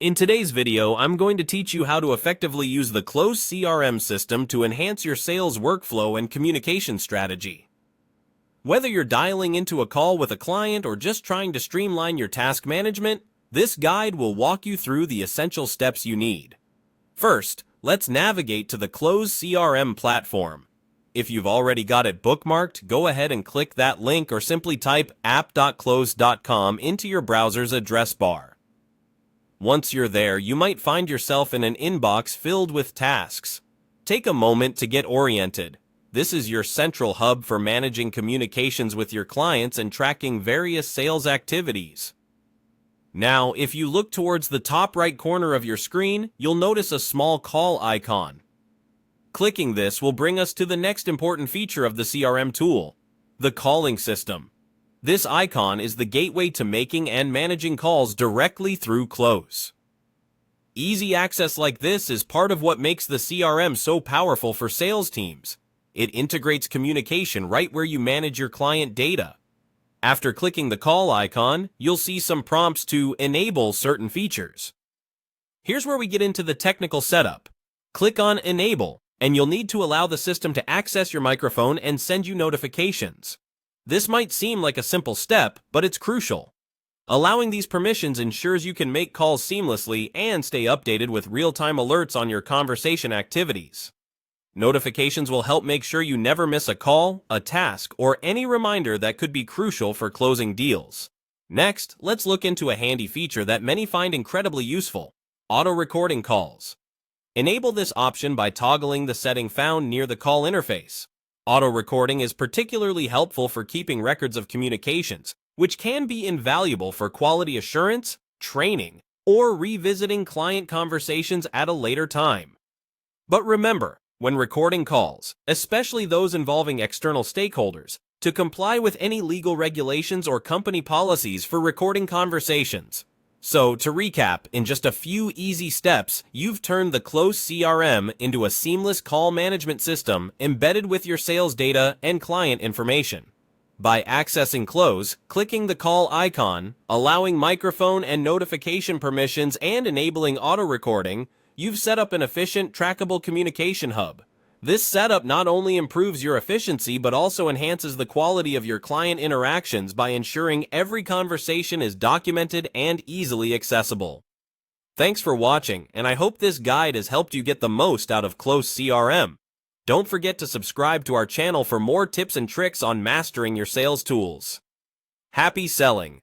In today's video, I'm going to teach you how to effectively use the Close CRM system to enhance your sales workflow and communication strategy. Whether you're dialing into a call with a client or just trying to streamline your task management, this guide will walk you through the essential steps you need. First, let's navigate to the Close CRM platform. If you've already got it bookmarked, go ahead and click that link or simply type app.close.com into your browser's address bar. Once you're there, you might find yourself in an inbox filled with tasks. Take a moment to get oriented. This is your central hub for managing communications with your clients and tracking various sales activities. Now, if you look towards the top right corner of your screen, you'll notice a small call icon. Clicking this will bring us to the next important feature of the CRM tool, the calling system. This icon is the gateway to making and managing calls directly through Close. Easy access like this is part of what makes the CRM so powerful for sales teams. It integrates communication right where you manage your client data. After clicking the call icon, you'll see some prompts to enable certain features. Here's where we get into the technical setup. Click on Enable, and you'll need to allow the system to access your microphone and send you notifications. This might seem like a simple step, but it's crucial. Allowing these permissions ensures you can make calls seamlessly and stay updated with real-time alerts on your conversation activities. Notifications will help make sure you never miss a call, a task, or any reminder that could be crucial for closing deals. Next, let's look into a handy feature that many find incredibly useful: auto-recording calls. Enable this option by toggling the setting found near the call interface. Auto-recording is particularly helpful for keeping records of communications, which can be invaluable for quality assurance, training, or revisiting client conversations at a later time. But remember, when recording calls, especially those involving external stakeholders, to comply with any legal regulations or company policies for recording conversations. So, to recap, in just a few easy steps, you've turned the Close CRM into a seamless call management system embedded with your sales data and client information. By accessing Close, clicking the call icon, allowing microphone and notification permissions, and enabling auto-recording, you've set up an efficient, trackable communication hub. This setup not only improves your efficiency but also enhances the quality of your client interactions by ensuring every conversation is documented and easily accessible. Thanks for watching, and I hope this guide has helped you get the most out of Close CRM. Don't forget to subscribe to our channel for more tips and tricks on mastering your sales tools. Happy selling!